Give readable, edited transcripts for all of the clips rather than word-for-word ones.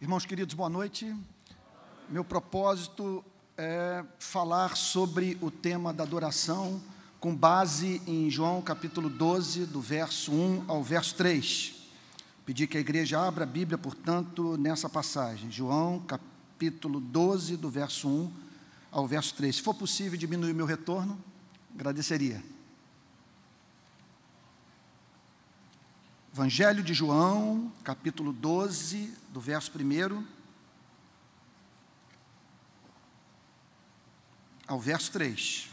Irmãos queridos, boa noite. Meu propósito é falar sobre o tema da adoração com base em João capítulo 12, do verso 1 ao verso 3. Pedir que a igreja abra a Bíblia, portanto, nessa passagem. João capítulo 12, do verso 1 ao verso 3. Se for possível diminuir meu retorno, agradeceria. Evangelho de João, capítulo 12, do verso 1 ao verso 3.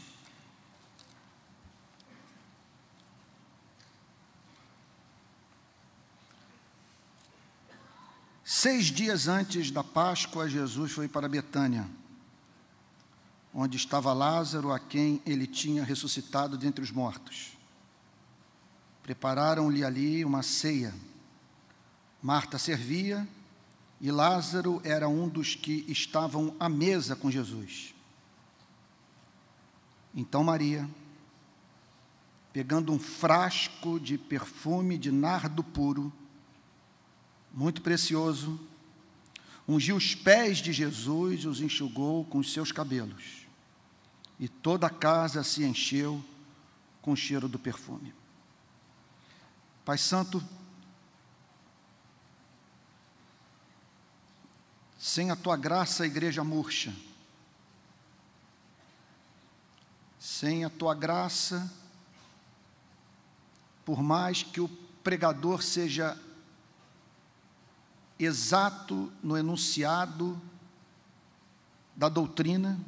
Seis dias antes da Páscoa, Jesus foi para Betânia, onde estava Lázaro, a quem ele tinha ressuscitado dentre os mortos. Prepararam-lhe ali uma ceia. Marta servia e Lázaro era um dos que estavam à mesa com Jesus. Então Maria, pegando um frasco de perfume de nardo puro, muito precioso, ungiu os pés de Jesus e os enxugou com os seus cabelos. E toda a casa se encheu com o cheiro do perfume. Pai Santo, sem a Tua graça a igreja murcha, sem a Tua graça, por mais que o pregador seja exato no enunciado da doutrina,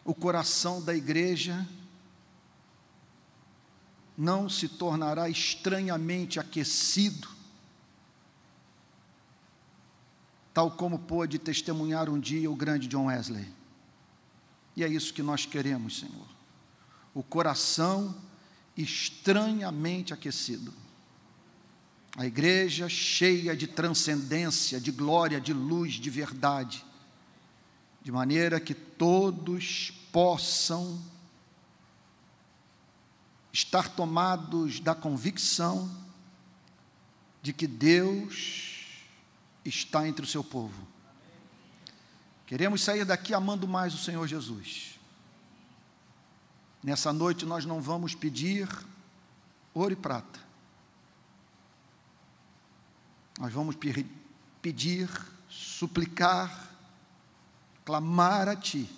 o coração da igreja não se tornará estranhamente aquecido, tal como pôde testemunhar um dia o grande John Wesley. E é isso que nós queremos, Senhor. O coração estranhamente aquecido. A igreja cheia de transcendência, de glória, de luz, de verdade, de maneira que todos possam estar tomados da convicção de que Deus está entre o seu povo. Queremos sair daqui amando mais o Senhor Jesus. Nessa noite nós não vamos pedir ouro e prata. Nós vamos pedir, suplicar, clamar a Ti,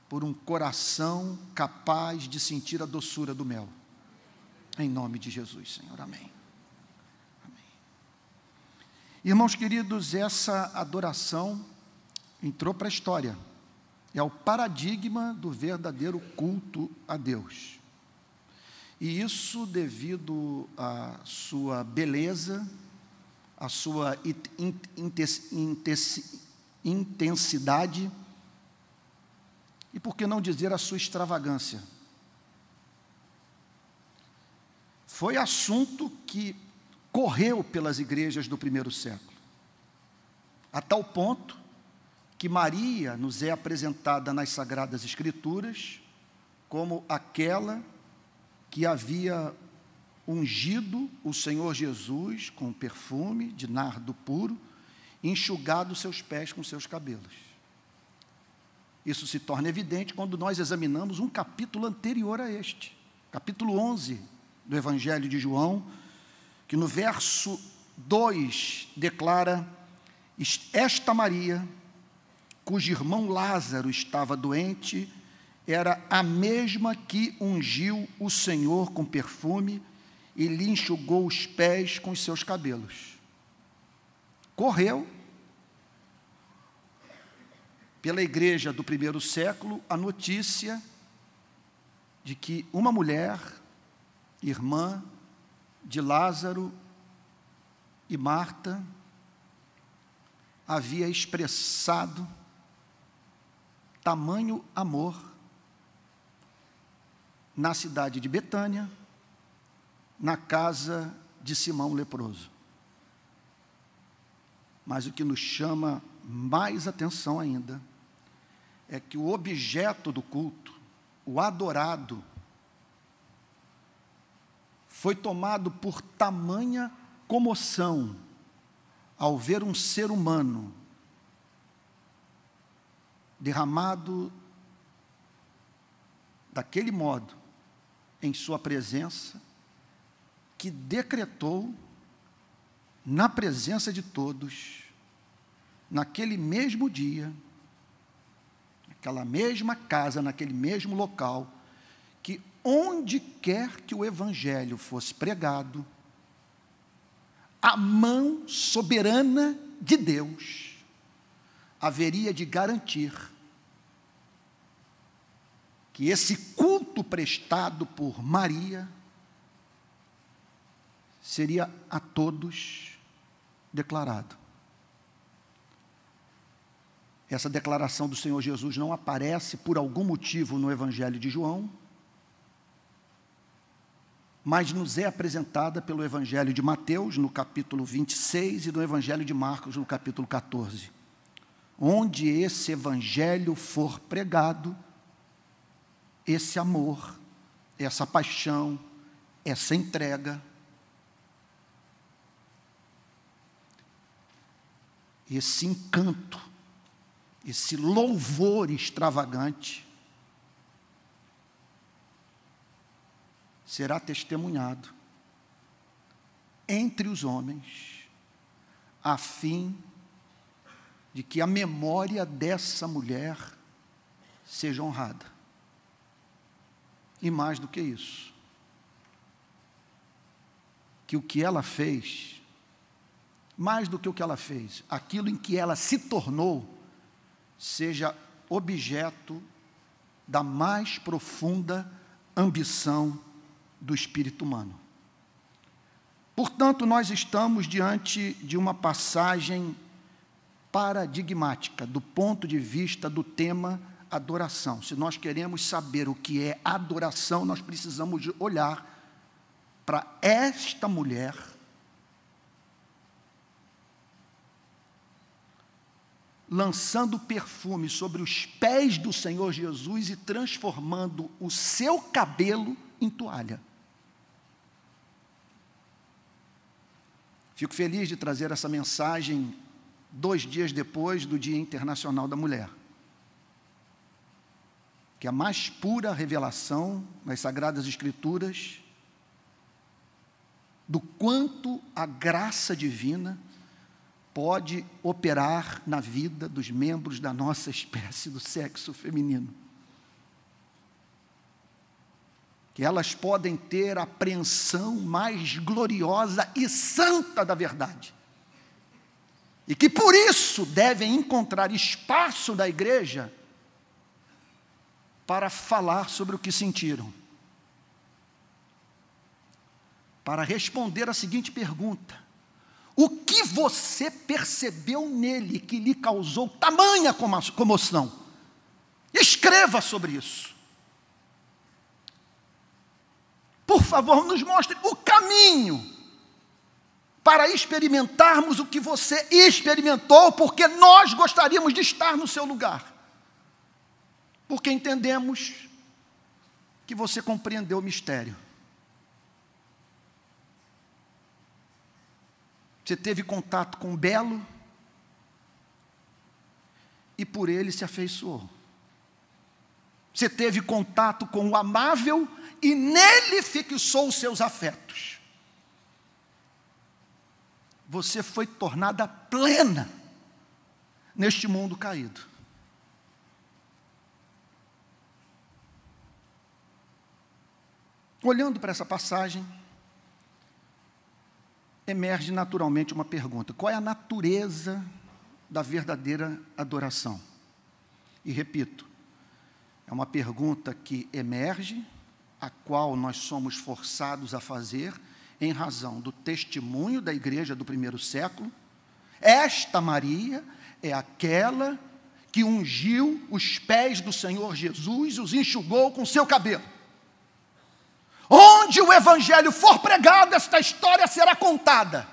por um coração capaz de sentir a doçura do mel. Em nome de Jesus, Senhor. Amém. Amém. Irmãos queridos, essa adoração entrou para a história. É o paradigma do verdadeiro culto a Deus. E isso devido à sua beleza, à sua intensidade, e por que não dizer a sua extravagância. Foi assunto que correu pelas igrejas do primeiro século, a tal ponto que Maria nos é apresentada nas Sagradas Escrituras como aquela que havia ungido o Senhor Jesus com perfume de nardo puro, enxugado seus pés com seus cabelos. Isso se torna evidente quando nós examinamos um capítulo anterior a este, capítulo 11 do Evangelho de João, que no verso 2 declara: esta Maria, cujo irmão Lázaro estava doente, era a mesma que ungiu o Senhor com perfume e lhe enxugou os pés com os seus cabelos. Correu pela igreja do primeiro século a notícia de que uma mulher, irmã de Lázaro e Marta, havia expressado tamanho amor na cidade de Betânia, na casa de Simão leproso. Mas o que nos chama mais atenção ainda é que o objeto do culto, o adorado, foi tomado por tamanha comoção ao ver um ser humano derramado daquele modo em sua presença, que decretou, na presença de todos, naquele mesmo dia, naquela mesma casa, naquele mesmo local, que onde quer que o Evangelho fosse pregado, a mão soberana de Deus haveria de garantir que esse culto prestado por Maria seria a todos declarado. Essa declaração do Senhor Jesus não aparece por algum motivo no Evangelho de João, mas nos é apresentada pelo Evangelho de Mateus, no capítulo 26, e no Evangelho de Marcos, no capítulo 14. Onde esse Evangelho for pregado, esse amor, essa paixão, essa entrega, esse encanto, esse louvor extravagante, será testemunhado entre os homens, a fim de que a memória dessa mulher seja honrada. E mais do que isso, que o que ela fez, mais do que o que ela fez, aquilo em que ela se tornou, seja objeto da mais profunda ambição do espírito humano. Portanto, nós estamos diante de uma passagem paradigmática do ponto de vista do tema adoração. Se nós queremos saber o que é adoração, nós precisamos olhar para esta mulher lançando perfume sobre os pés do Senhor Jesus e transformando o seu cabelo em toalha. Fico feliz de trazer essa mensagem 2 dias depois do Dia Internacional da Mulher, que é a mais pura revelação nas Sagradas Escrituras do quanto a graça divina pode operar na vida dos membros da nossa espécie do sexo feminino. Que elas podem ter a apreensão mais gloriosa e santa da verdade. E que por isso devem encontrar espaço na igreja para falar sobre o que sentiram. Para responder a seguinte pergunta: o que você percebeu nele que lhe causou tamanha comoção? Escreva sobre isso. Por favor, nos mostre o caminho para experimentarmos o que você experimentou, porque nós gostaríamos de estar no seu lugar. Porque entendemos que você compreendeu o mistério. Você teve contato com o belo e por ele se afeiçoou. Você teve contato com o amável e nele fixou os seus afetos. Você foi tornada plena neste mundo caído. Olhando para essa passagem, emerge naturalmente uma pergunta: qual é a natureza da verdadeira adoração? E repito, é uma pergunta que emerge, a qual nós somos forçados a fazer, em razão do testemunho da igreja do primeiro século. Esta Maria é aquela que ungiu os pés do Senhor Jesus, os enxugou com seu cabelo. Onde o Evangelho for pregado, esta história será contada.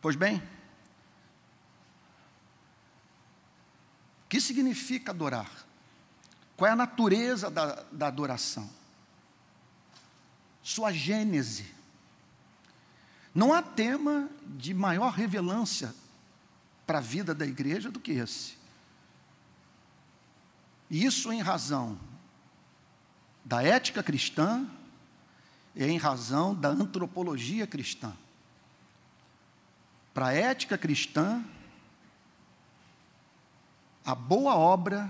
Pois bem, o que significa adorar? Qual é a natureza da adoração? sua gênese. Não há tema de maior relevância para a vida da igreja do que esse. E isso em razão da ética cristã e em razão da antropologia cristã. Para a ética cristã, a boa obra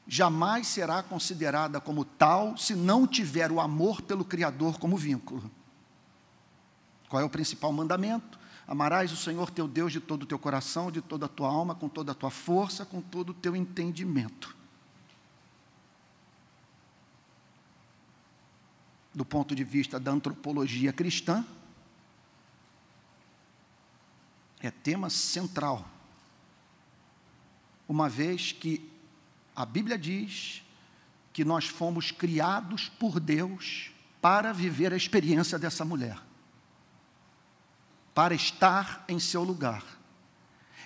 jamais será considerada como tal se não tiver o amor pelo Criador como vínculo. Qual é o principal mandamento? Amarás o Senhor teu Deus de todo o teu coração, de toda a tua alma, com toda a tua força, com todo o teu entendimento. Do ponto de vista da antropologia cristã, é tema central, uma vez que a Bíblia diz que nós fomos criados por Deus para viver a experiência dessa mulher, para estar em seu lugar.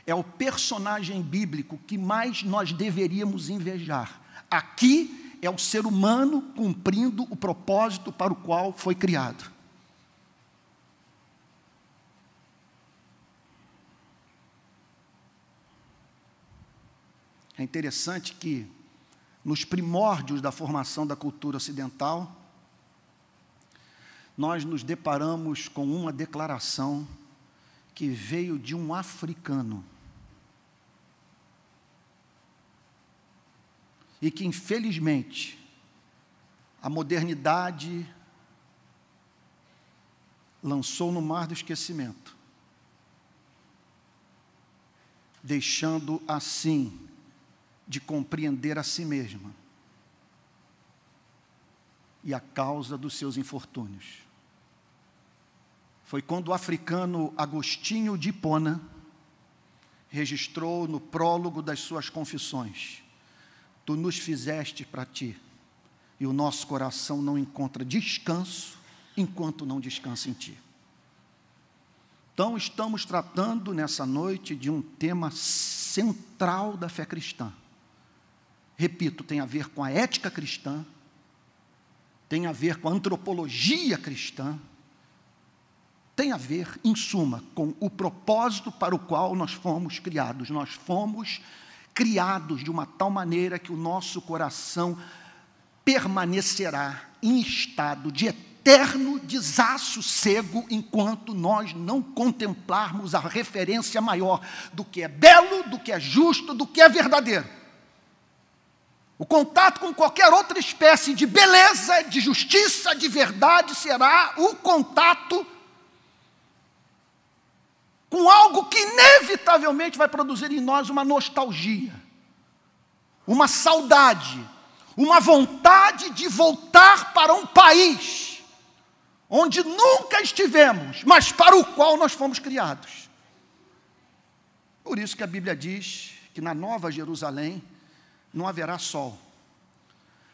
É o personagem bíblico que mais nós deveríamos invejar. Aqui é o ser humano cumprindo o propósito para o qual foi criado. É interessante que, nos primórdios da formação da cultura ocidental, nós nos deparamos com uma declaração que veio de um africano e que, infelizmente, a modernidade lançou no mar do esquecimento, deixando assim de compreender a si mesma e a causa dos seus infortúnios. Foi quando o africano Agostinho de Hipona registrou no prólogo das suas confissões: tu nos fizeste para ti, e o nosso coração não encontra descanso enquanto não descansa em ti. Então, estamos tratando nessa noite de um tema central da fé cristã. Repito, tem a ver com a ética cristã, tem a ver com a antropologia cristã, tem a ver, em suma, com o propósito para o qual nós fomos criados. Nós fomos criados de uma tal maneira que o nosso coração permanecerá em estado de eterno desassossego enquanto nós não contemplarmos a referência maior do que é belo, do que é justo, do que é verdadeiro. O contato com qualquer outra espécie de beleza, de justiça, de verdade, será o contato com algo que inevitavelmente vai produzir em nós uma nostalgia, uma saudade, uma vontade de voltar para um país onde nunca estivemos, mas para o qual nós fomos criados. Por isso que a Bíblia diz que na Nova Jerusalém não haverá sol,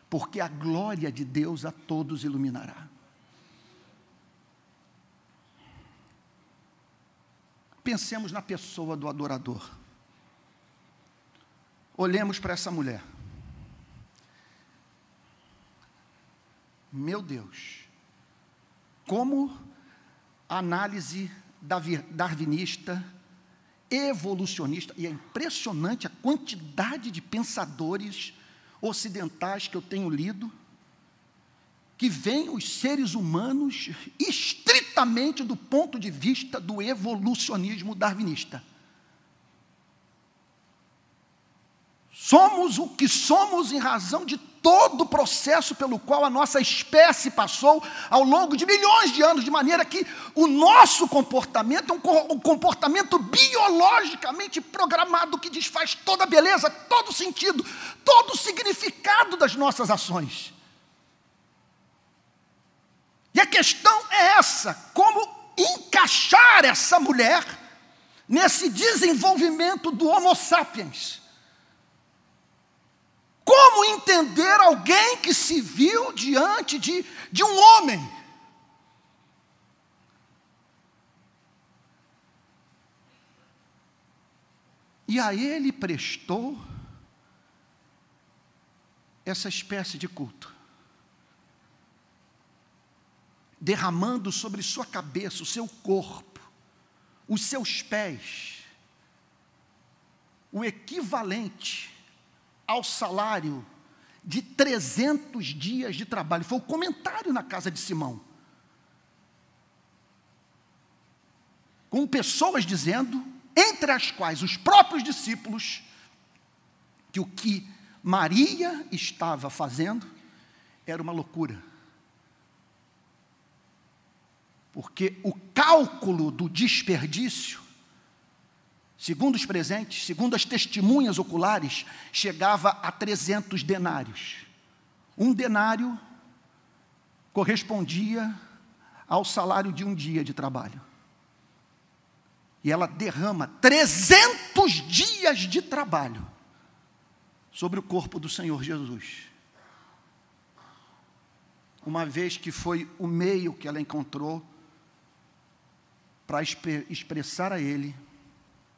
porque a glória de Deus a todos iluminará. Pensemos na pessoa do adorador. Olhemos para essa mulher. Meu Deus, como a análise darwinista, evolucionista, e é impressionante a quantidade de pensadores ocidentais que eu tenho lido, que veem os seres humanos estritamente do ponto de vista do evolucionismo darwinista. Somos o que somos em razão de todo o processo pelo qual a nossa espécie passou ao longo de milhões de anos, de maneira que o nosso comportamento é um comportamento biologicamente programado que desfaz toda a beleza, todo o sentido, todo o significado das nossas ações. E a questão é essa: como encaixar essa mulher nesse desenvolvimento do Homo sapiens? Como entender alguém que se viu diante de um homem? E a ele prestou essa espécie de culto. derramando sobre sua cabeça, o seu corpo, os seus pés, o equivalente ao salário de 300 dias de trabalho. Foi o comentário na casa de Simão. Com pessoas dizendo, entre as quais os próprios discípulos, que o que Maria estava fazendo era uma loucura. Porque o cálculo do desperdício, segundo os presentes, segundo as testemunhas oculares, chegava a 300 denários. Um denário correspondia ao salário de um dia de trabalho. E ela derrama 300 dias de trabalho sobre o corpo do Senhor Jesus. Uma vez que foi o meio que ela encontrou para expressar a Ele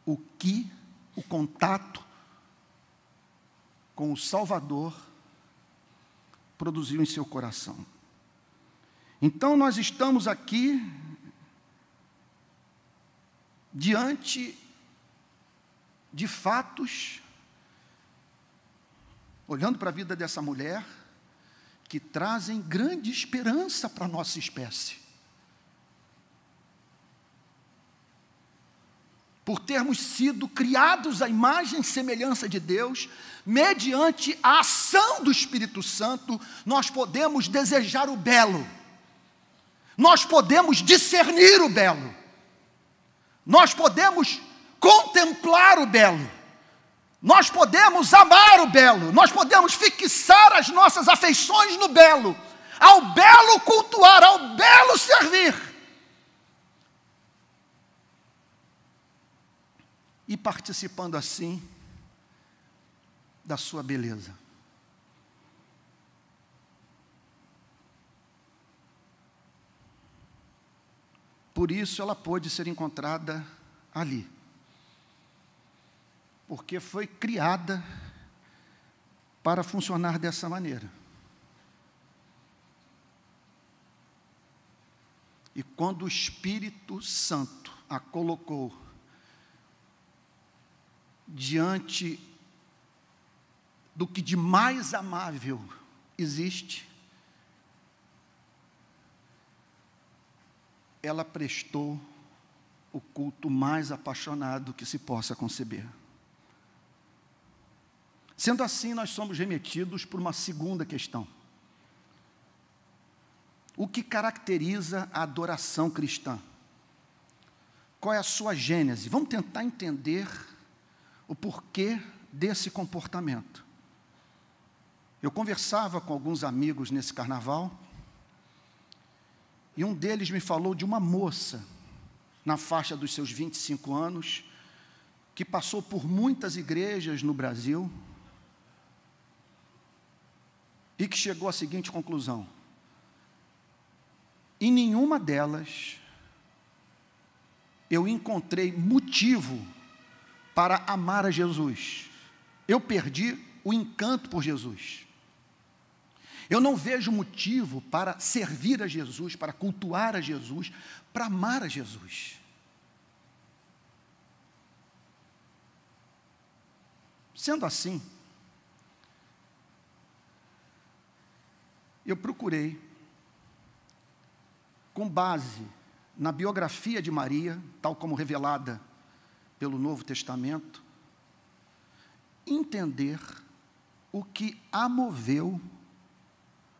o que o contato com o Salvador produziu em seu coração. Então nós estamos aqui diante de fatos, olhando para a vida dessa mulher, que trazem grande esperança para a nossa espécie. Por termos sido criados à imagem e semelhança de Deus, mediante a ação do Espírito Santo, nós podemos desejar o belo, nós podemos discernir o belo, nós podemos contemplar o belo, nós podemos amar o belo, nós podemos fixar as nossas afeições no belo, ao belo cultuar, ao belo servir. E participando assim da sua beleza. Por isso ela pôde ser encontrada ali. Porque foi criada para funcionar dessa maneira. E quando o Espírito Santo a colocou diante do que de mais amável existe, ela prestou o culto mais apaixonado que se possa conceber. Sendo assim, nós somos remetidos por uma segunda questão. O que caracteriza a adoração cristã? Qual é a sua gênese? Vamos tentar entender o porquê desse comportamento. Eu conversava com alguns amigos nesse carnaval, e um deles me falou de uma moça, na faixa dos seus 25 anos, que passou por muitas igrejas no Brasil, e que chegou à seguinte conclusão: em nenhuma delas eu encontrei motivo para amar a Jesus. Eu perdi o encanto por Jesus. Eu não vejo motivo para servir a Jesus, para cultuar a Jesus, para amar a Jesus. Sendo assim, eu procurei, com base na biografia de Maria, tal como revelada pelo Novo Testamento, entender o que a moveu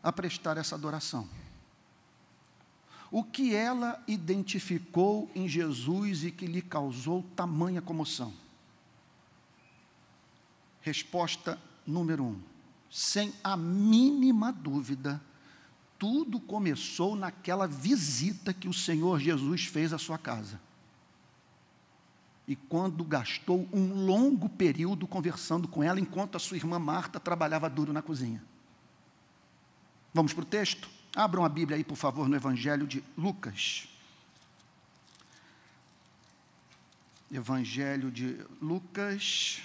a prestar essa adoração. O que ela identificou em Jesus e que lhe causou tamanha comoção? Resposta número 1. Sem a mínima dúvida, tudo começou naquela visita que o Senhor Jesus fez à sua casa. E quando gastou um longo período conversando com ela, enquanto a sua irmã Marta trabalhava duro na cozinha. Vamos para o texto? Abram a Bíblia aí, por favor, no Evangelho de Lucas. Evangelho de Lucas.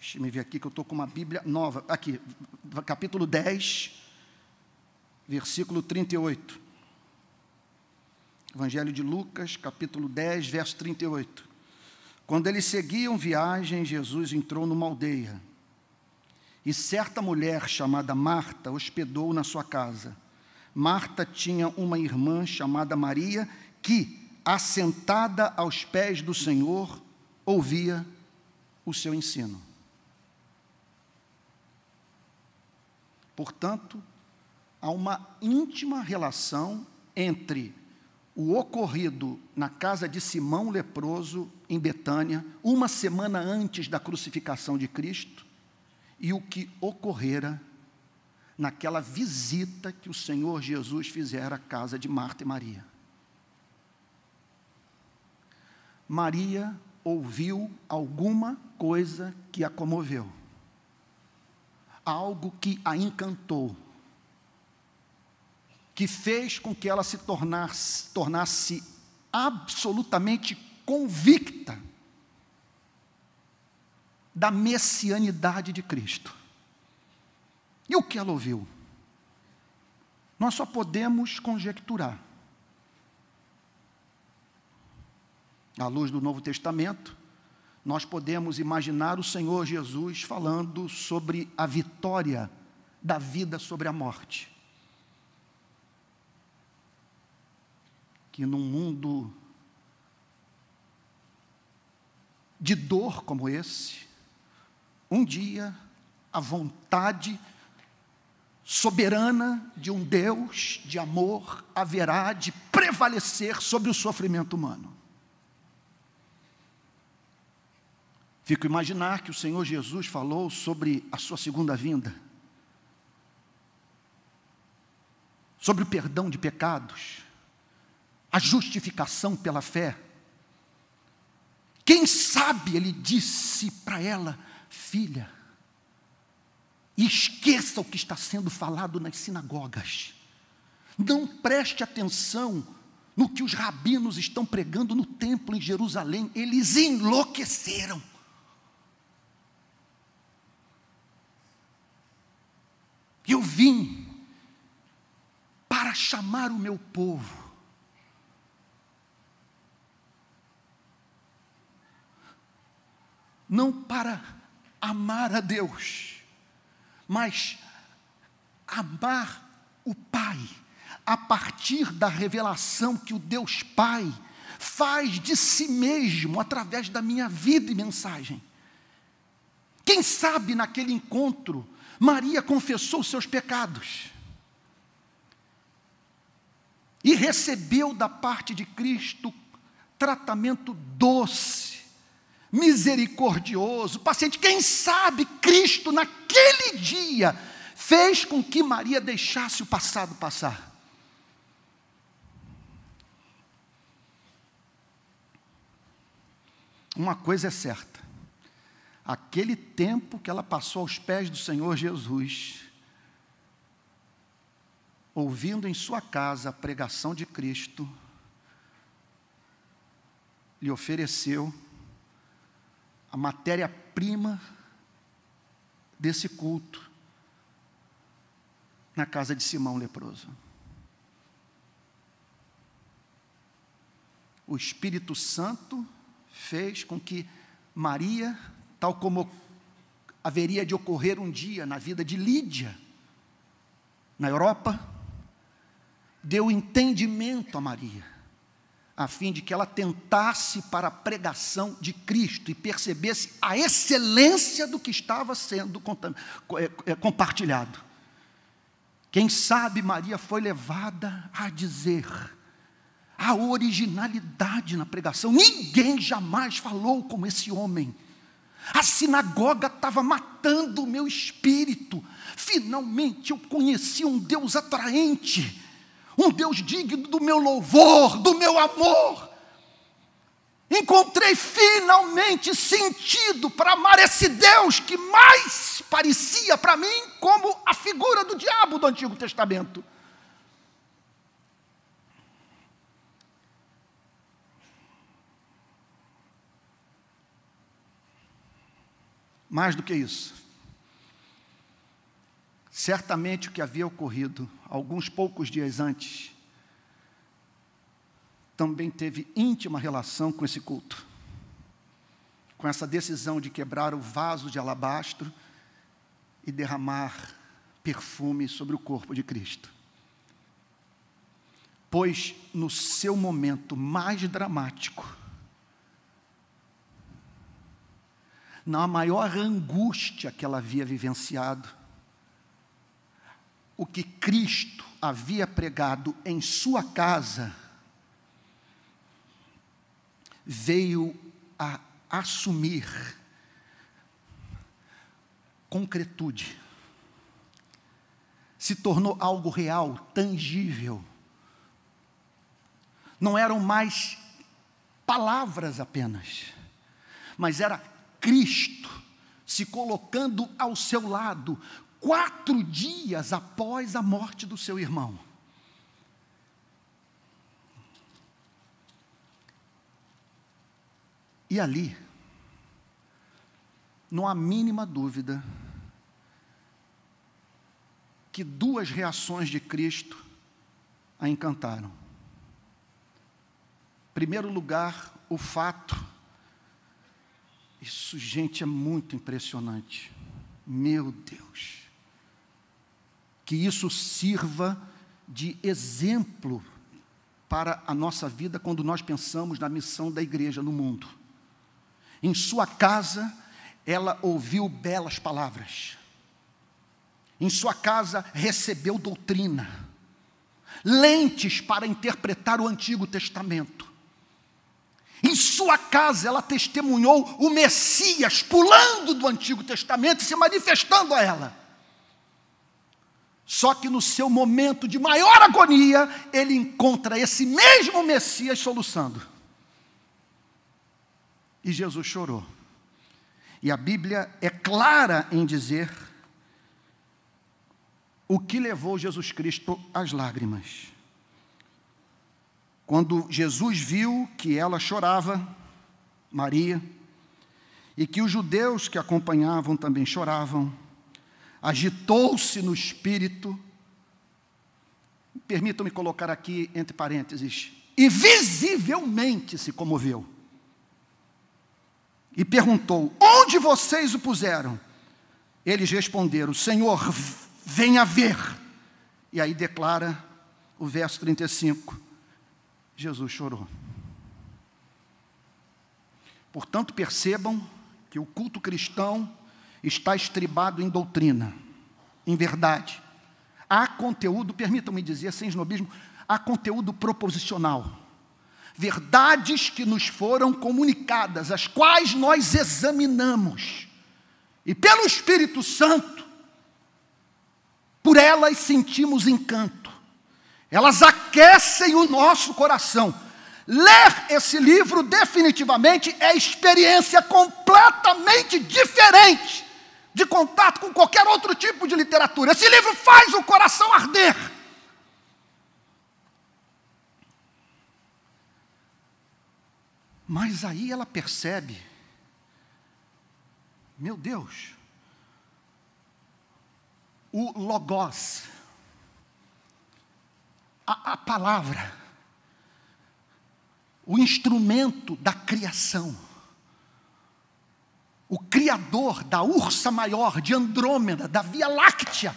Deixa-me ver aqui que eu estou com uma Bíblia nova. Aqui, capítulo 10, versículo 38. Evangelho de Lucas, capítulo 10, verso 38. Quando eles seguiam viagem, Jesus entrou numa aldeia. E certa mulher chamada Marta hospedou-o na sua casa. Marta tinha uma irmã chamada Maria, que, assentada aos pés do Senhor, ouvia o seu ensino. Portanto, há uma íntima relação entre o ocorrido na casa de Simão leproso, em Betânia, uma semana antes da crucificação de Cristo, e o que ocorrera naquela visita que o Senhor Jesus fizera à casa de Marta e Maria. Maria ouviu alguma coisa que a comoveu, algo que a encantou, que fez com que ela se tornasse absolutamente convicta da messianidade de Cristo. E o que ela ouviu? Nós só podemos conjecturar. À luz do Novo Testamento, nós podemos imaginar o Senhor Jesus falando sobre a vitória da vida sobre a morte. Que num mundo de dor como esse, um dia a vontade soberana de um Deus de amor haverá de prevalecer sobre o sofrimento humano. Fico a imaginar que o Senhor Jesus falou sobre a sua segunda vinda, sobre o perdão de pecados, a justificação pela fé. Quem sabe ele disse para ela: filha, esqueça o que está sendo falado nas sinagogas, não preste atenção no que os rabinos estão pregando no templo em Jerusalém, eles enlouqueceram. Eu vim para chamar o meu povo não para amar a Deus, mas amar o Pai, a partir da revelação que o Deus Pai faz de si mesmo, através da minha vida e mensagem. Quem sabe naquele encontro, Maria confessou os seus pecados, e recebeu da parte de Cristo tratamento doce, misericordioso, paciente. Quem sabe Cristo naquele dia fez com que Maria deixasse o passado passar. Uma coisa é certa, aquele tempo que ela passou aos pés do Senhor Jesus, ouvindo em sua casa a pregação de Cristo, lhe ofereceu a matéria-prima desse culto na casa de Simão leproso. O Espírito Santo fez com que Maria, tal como haveria de ocorrer um dia na vida de Lídia, na Europa, deu entendimento a Maria, a fim de que ela tentasse para a pregação de Cristo e percebesse a excelência do que estava sendo compartilhado. Quem sabe Maria foi levada a dizer a originalidade na pregação. Ninguém jamais falou como esse homem. A sinagoga estava matando o meu espírito. Finalmente eu conheci um Deus atraente, um Deus digno do meu louvor, do meu amor. Encontrei finalmente sentido para amar esse Deus que mais parecia para mim como a figura do diabo do Antigo Testamento. Mais do que isso, certamente o que havia ocorrido alguns poucos dias antes também teve íntima relação com esse culto, com essa decisão de quebrar o vaso de alabastro e derramar perfume sobre o corpo de Cristo. Pois no seu momento mais dramático, na maior angústia que ela havia vivenciado, o que Cristo havia pregado em sua casa veio a assumir concretude, se tornou algo real, tangível. Não eram mais palavras apenas, mas era Cristo se colocando ao seu lado, 4 dias após a morte do seu irmão. E ali, não há mínima dúvida que 2 reações de Cristo a encantaram. Em primeiro lugar, o fato, isso, gente, é muito impressionante, meu Deus, que isso sirva de exemplo para a nossa vida quando nós pensamos na missão da igreja no mundo. Em sua casa, ela ouviu belas palavras. Em sua casa, recebeu doutrina, lentes para interpretar o Antigo Testamento. Em sua casa, ela testemunhou o Messias pulando do Antigo Testamento e se manifestando a ela. Só que no seu momento de maior agonia, ele encontra esse mesmo Messias soluçando. E Jesus chorou. E a Bíblia é clara em dizer o que levou Jesus Cristo às lágrimas. Quando Jesus viu que ela chorava, Maria, e que os judeus que acompanhavam também choravam, agitou-se no espírito, permitam-me colocar aqui entre parênteses, e visivelmente se comoveu. E perguntou: onde vocês o puseram? Eles responderam: Senhor, venha ver. E aí declara o verso 35, Jesus chorou. Portanto, percebam que o culto cristão está estribado em doutrina, em verdade. Há conteúdo, permitam-me dizer, sem snobismo, há conteúdo proposicional. Verdades que nos foram comunicadas, as quais nós examinamos. E pelo Espírito Santo, por elas sentimos encanto. Elas aquecem o nosso coração. Ler esse livro definitivamente é experiência completamente diferente de contato com qualquer outro tipo de literatura. Esse livro faz o coração arder. Mas aí ela percebe, meu Deus, o logos, a palavra, o instrumento da criação, o criador da Ursa Maior, de Andrômeda, da Via Láctea,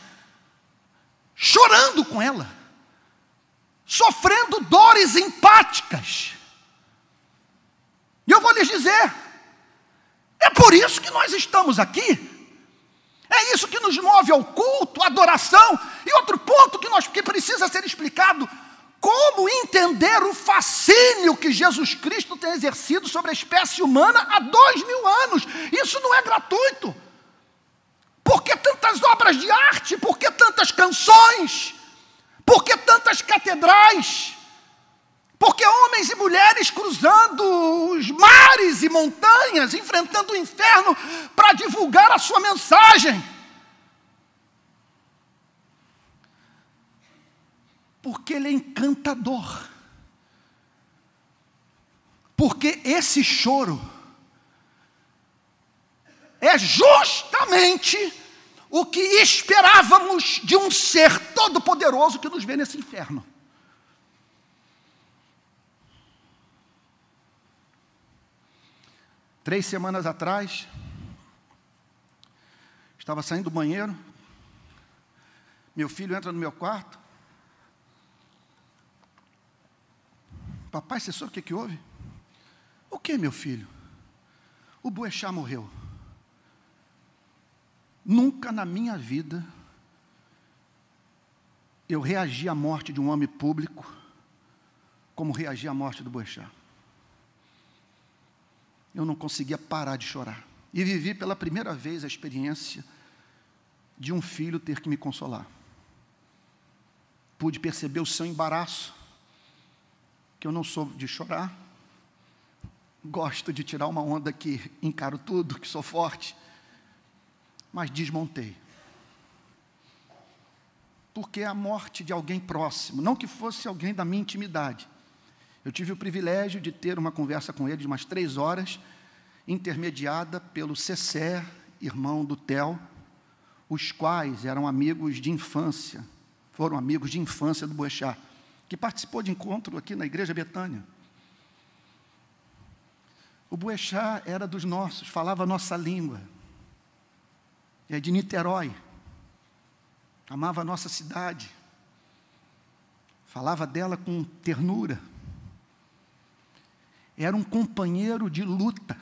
chorando com ela, sofrendo dores empáticas. E eu vou lhes dizer, é por isso que nós estamos aqui. É isso que nos move ao culto, à adoração. E outro ponto que precisa ser explicado: como entender o fascínio que Jesus Cristo tem exercido sobre a espécie humana há 2000 anos. Isso não é gratuito. Por que tantas obras de arte? Por que tantas canções? Por que tantas catedrais? Porque homens e mulheres cruzando os mares e montanhas, enfrentando o inferno para divulgar a sua mensagem. Porque ele é encantador. Porque esse choro é justamente o que esperávamos de um ser todo-poderoso que nos vê nesse inferno. Três semanas atrás, estava saindo do banheiro, meu filho entra no meu quarto. Papai, você sabe o que houve? O que, meu filho? O Boechat morreu. Nunca na minha vida eu reagi à morte de um homem público como reagi à morte do Boechat. Eu não conseguia parar de chorar. E vivi pela primeira vez a experiência de um filho ter que me consolar. Pude perceber o seu embaraço, que eu não sou de chorar, gosto de tirar uma onda que encaro tudo, que sou forte, mas desmontei. Porque é a morte de alguém próximo, não que fosse alguém da minha intimidade. Eu tive o privilégio de ter uma conversa com ele de umas 3 horas, intermediada pelo Cessé, irmão do Theo, os quais eram amigos de infância, foram amigos de infância do Boechat, que participou de encontro aqui na Igreja Betânia. O Boechat era dos nossos, falava a nossa língua, é de Niterói, amava a nossa cidade, falava dela com ternura, era um companheiro de luta.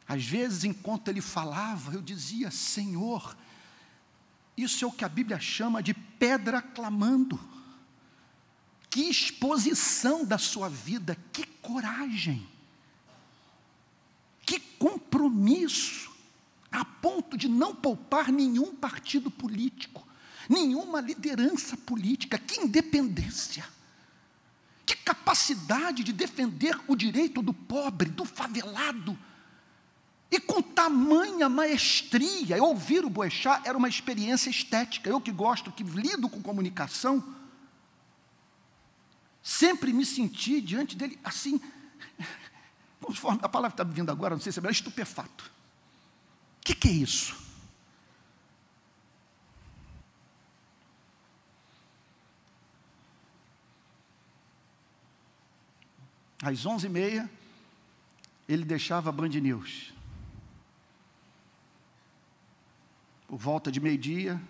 Às vezes, enquanto ele falava, eu dizia: Senhor, isso é o que a Bíblia chama de pedra clamando. Que exposição da sua vida, que coragem, que compromisso, a ponto de não poupar nenhum partido político, nenhuma liderança política, que independência, que capacidade de defender o direito do pobre, do favelado, e com tamanha maestria. Ouvir o Boechat era uma experiência estética. Eu que gosto, que lido com comunicação, sempre me senti diante dele assim, conforme a palavra que está me vindo agora, não sei se é melhor, estupefato. O que é isso? Às 11h30, ele deixava a Band News. Por volta de meio-dia,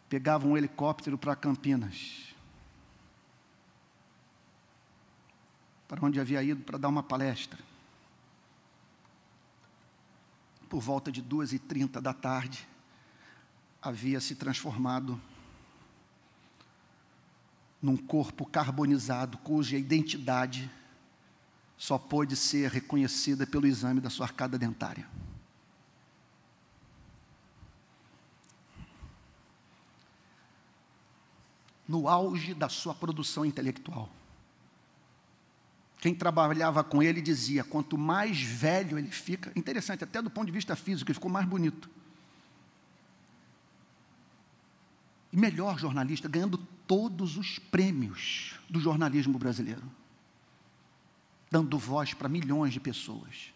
pegava um helicóptero para Campinas, para onde havia ido para dar uma palestra. Por volta de 2h30 da tarde, havia se transformado num corpo carbonizado, cuja identidade só pôde ser reconhecida pelo exame da sua arcada dentária. No auge da sua produção intelectual. Quem trabalhava com ele dizia: quanto mais velho ele fica, interessante, até do ponto de vista físico, ele ficou mais bonito. E melhor jornalista, ganhando todos os prêmios do jornalismo brasileiro, dando voz para milhões de pessoas.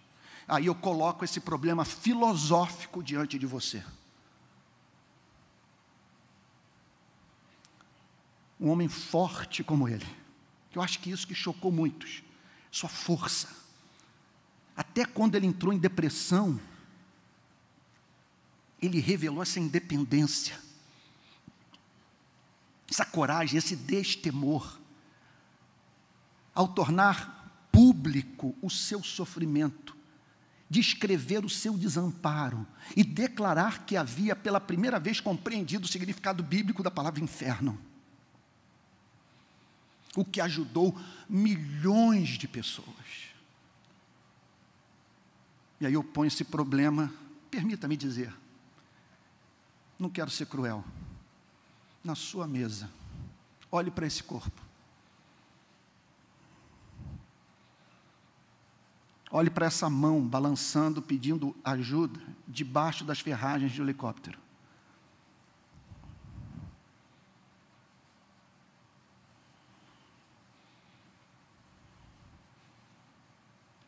Aí eu coloco esse problema filosófico diante de você. Um homem forte como ele, eu acho que isso que chocou muitos, sua força. Até quando ele entrou em depressão, ele revelou essa independência, essa coragem, esse destemor, ao tornar público o seu sofrimento, descrever o seu desamparo e declarar que havia pela primeira vez compreendido o significado bíblico da palavra inferno. O que ajudou milhões de pessoas. E aí eu ponho esse problema, permita-me dizer, não quero ser cruel, na sua mesa, olhe para esse corpo. Olhe para essa mão balançando, pedindo ajuda, debaixo das ferragens de um helicóptero.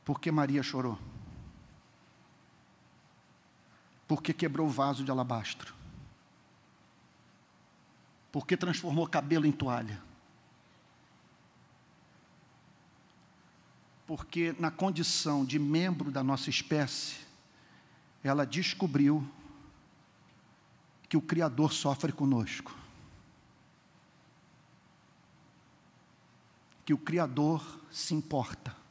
Por que Maria chorou? Porque quebrou o vaso de alabastro. Porque transformou cabelo em toalha. Porque na condição de membro da nossa espécie, ela descobriu que o Criador sofre conosco. Que o Criador se importa.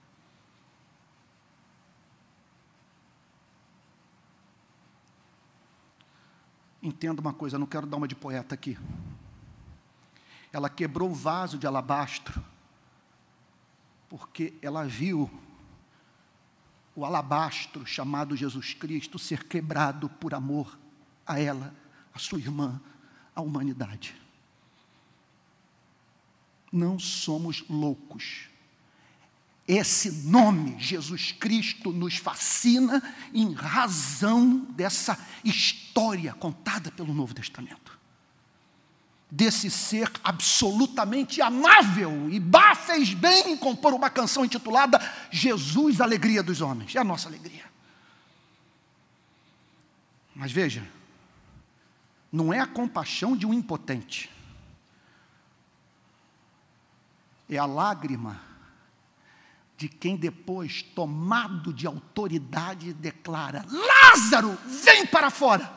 Entenda uma coisa, eu não quero dar uma de poeta aqui. Ela quebrou o vaso de alabastro, porque ela viu o alabastro chamado Jesus Cristo ser quebrado por amor a ela, a sua irmã, a humanidade. Não somos loucos. Esse nome, Jesus Cristo, nos fascina em razão dessa história contada pelo Novo Testamento. Desse ser absolutamente amável. E Bach fez bem em compor uma canção intitulada Jesus, Alegria dos Homens. É a nossa alegria. Mas veja, não é a compaixão de um impotente. É a lágrima de quem depois, tomado de autoridade, declara: Lázaro, vem para fora.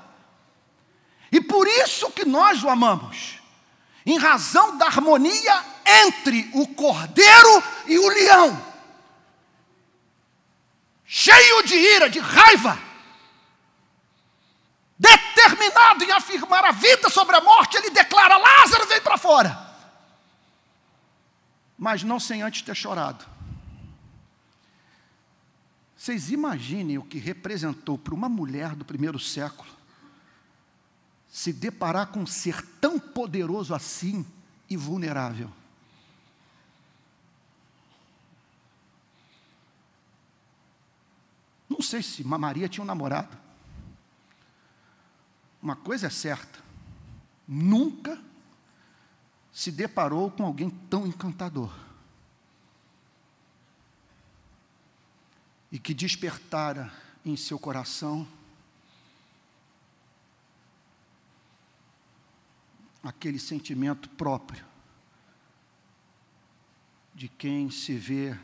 E por isso que nós o amamos, em razão da harmonia entre o cordeiro e o leão. Cheio de ira, de raiva, determinado em afirmar a vida sobre a morte, ele declara: Lázaro, vem para fora. Mas não sem antes ter chorado. Vocês imaginem o que representou para uma mulher do primeiro século se deparar com um ser tão poderoso assim e vulnerável. Não sei se Maria tinha um namorado. Uma coisa é certa, nunca se deparou com alguém tão encantador. E que despertara em seu coração aquele sentimento próprio de quem se vê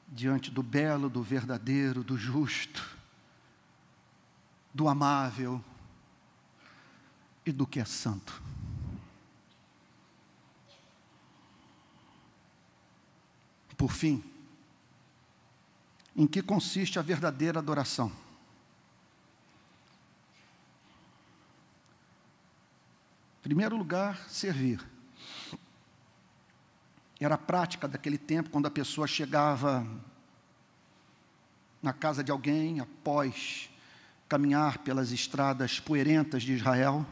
diante do belo, do verdadeiro, do justo, do amável e do que é santo. Por fim, em que consiste a verdadeira adoração? Em primeiro lugar, servir. Era a prática daquele tempo, quando a pessoa chegava na casa de alguém, após caminhar pelas estradas poeirentas de Israel,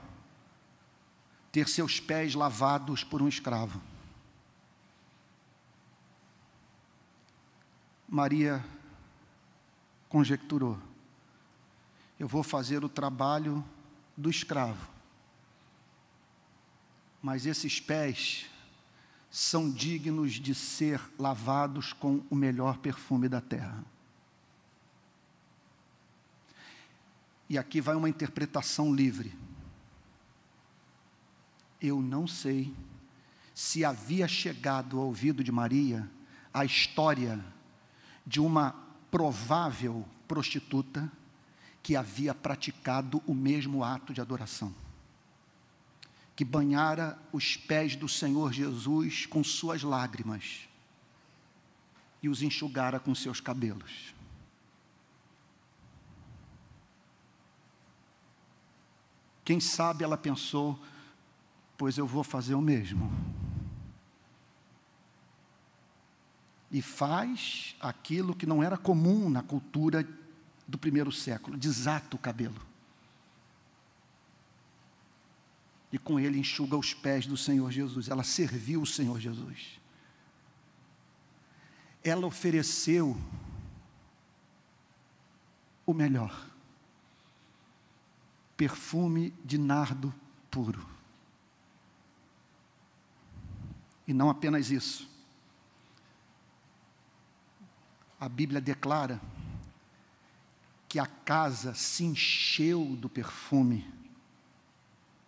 ter seus pés lavados por um escravo. Maria conjecturou: eu vou fazer o trabalho do escravo, mas esses pés são dignos de ser lavados com o melhor perfume da terra. E aqui vai uma interpretação livre. Eu não sei se havia chegado ao ouvido de Maria a história de uma provável prostituta que havia praticado o mesmo ato de adoração, que banhara os pés do Senhor Jesus com suas lágrimas e os enxugara com seus cabelos. Quem sabe ela pensou: pois eu vou fazer o mesmo. E faz aquilo que não era comum na cultura do primeiro século: desata o cabelo. E com ele enxuga os pés do Senhor Jesus. Ela serviu o Senhor Jesus. Ela ofereceu o melhor. Perfume de nardo puro. E não apenas isso. A Bíblia declara que a casa se encheu do perfume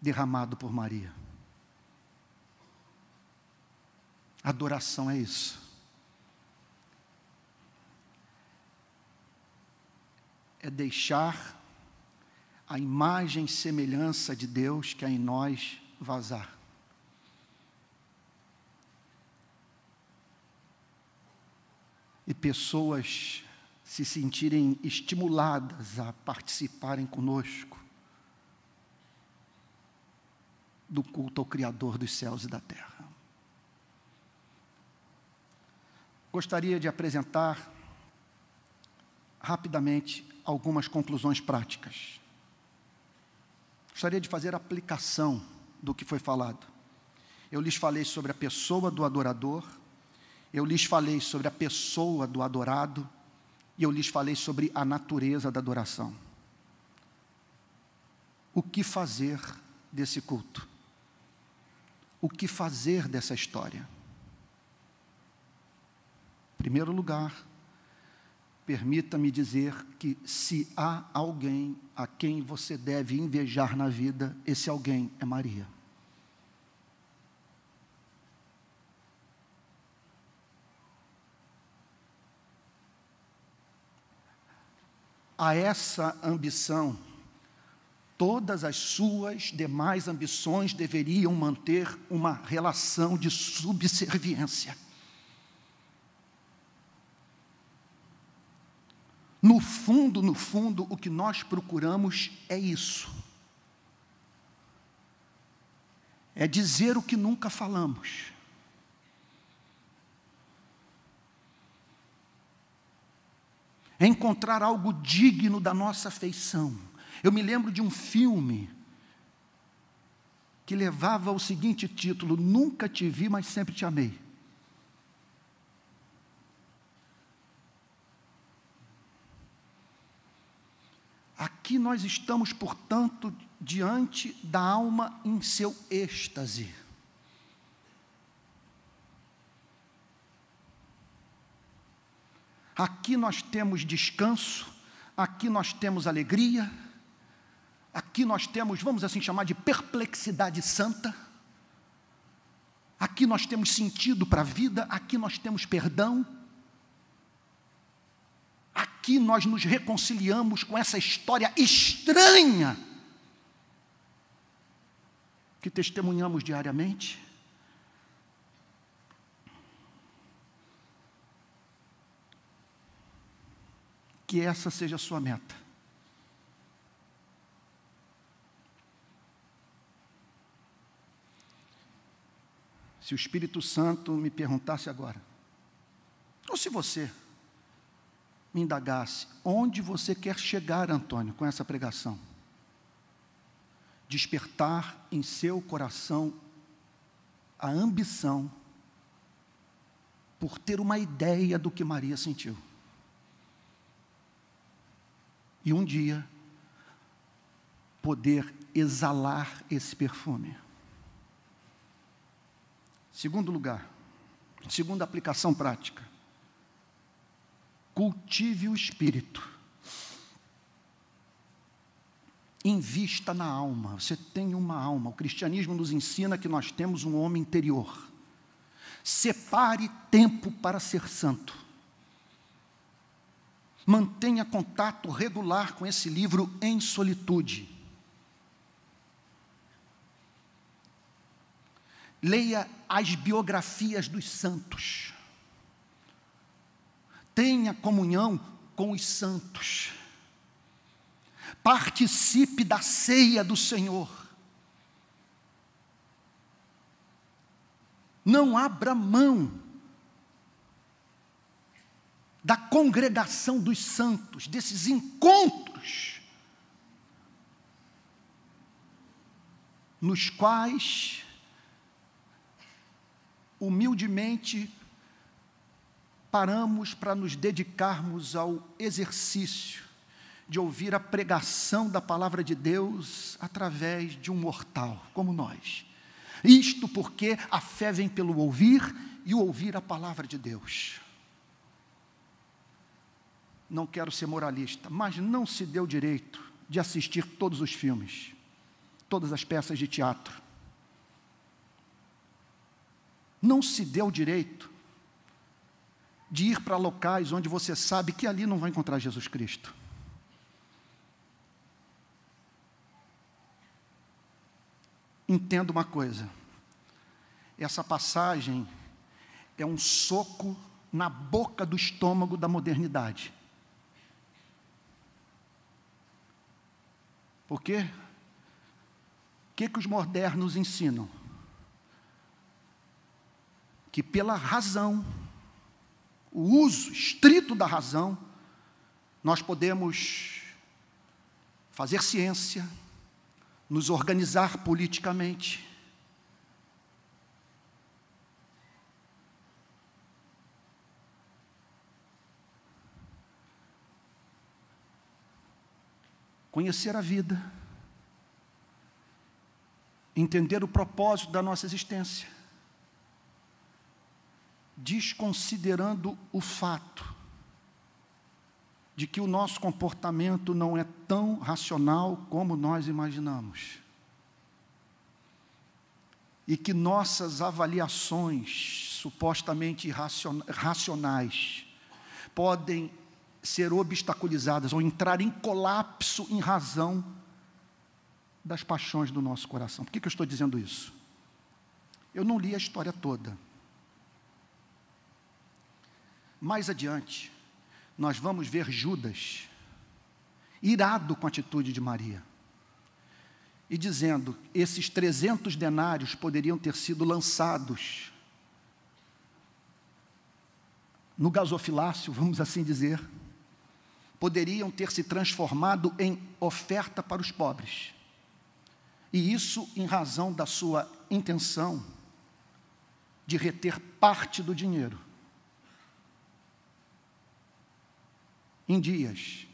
derramado por Maria. Adoração é isso. É deixar a imagem e semelhança de Deus que há em nós vazar. E pessoas se sentirem estimuladas a participarem conosco do culto ao Criador dos céus e da terra. Gostaria de apresentar rapidamente algumas conclusões práticas. Gostaria de fazer aplicação do que foi falado. Eu lhes falei sobre a pessoa do adorador, eu lhes falei sobre a pessoa do adorado, e eu lhes falei sobre a natureza da adoração. O que fazer desse culto? O que fazer dessa história? Em primeiro lugar, permita-me dizer que se há alguém a quem você deve invejar na vida, esse alguém é Maria. A essa ambição, todas as suas demais ambições deveriam manter uma relação de subserviência. No fundo, o que nós procuramos é isso. É dizer o que nunca falamos. É encontrar algo digno da nossa afeição. Eu me lembro de um filme que levava o seguinte título: Nunca te vi, mas sempre te amei. Aqui nós estamos, portanto, diante da alma em seu êxtase. Aqui nós temos descanso, aqui nós temos alegria, aqui nós temos, vamos assim chamar de perplexidade santa, aqui nós temos sentido para a vida, aqui nós temos perdão, aqui nós nos reconciliamos com essa história estranha que testemunhamos diariamente. Que essa seja a sua meta. Se o Espírito Santo me perguntasse agora, ou se você me indagasse, onde você quer chegar, Antônio, com essa pregação? Despertar em seu coração a ambição por ter uma ideia do que Maria sentiu. E um dia, poder exalar esse perfume. Segundo lugar, segunda aplicação prática. Cultive o espírito. Invista na alma. Você tem uma alma. O cristianismo nos ensina que nós temos um homem interior. Separe tempo para ser santo. Mantenha contato regular com esse livro em solitude. Leia as biografias dos santos. Tenha comunhão com os santos. Participe da ceia do Senhor. Não abra mão da congregação dos santos, desses encontros, nos quais, humildemente, paramos para nos dedicarmos ao exercício de ouvir a pregação da palavra de Deus através de um mortal como nós. Isto porque a fé vem pelo ouvir e o ouvir a palavra de Deus. não quero ser moralista, mas não se deu direito de assistir todos os filmes, todas as peças de teatro. Não se deu o direito de ir para locais onde você sabe que ali não vai encontrar Jesus Cristo. Entenda uma coisa, essa passagem é um soco na boca do estômago da modernidade. Por quê? O que os modernos ensinam? Que pela razão, o uso estrito da razão, nós podemos fazer ciência, nos organizar politicamente, conhecer a vida, entender o propósito da nossa existência, desconsiderando o fato de que o nosso comportamento não é tão racional como nós imaginamos. E que nossas avaliações supostamente racionais podem ser obstaculizadas ou entrar em colapso em razão das paixões do nosso coração. Por que eu estou dizendo isso? Eu não li a história toda. Mais adiante, nós vamos ver Judas irado com a atitude de Maria e dizendo, esses 300 denários poderiam ter sido lançados no gasofilácio, vamos assim dizer, poderiam ter se transformado em oferta para os pobres. E isso em razão da sua intenção de reter parte do dinheiro. Em dias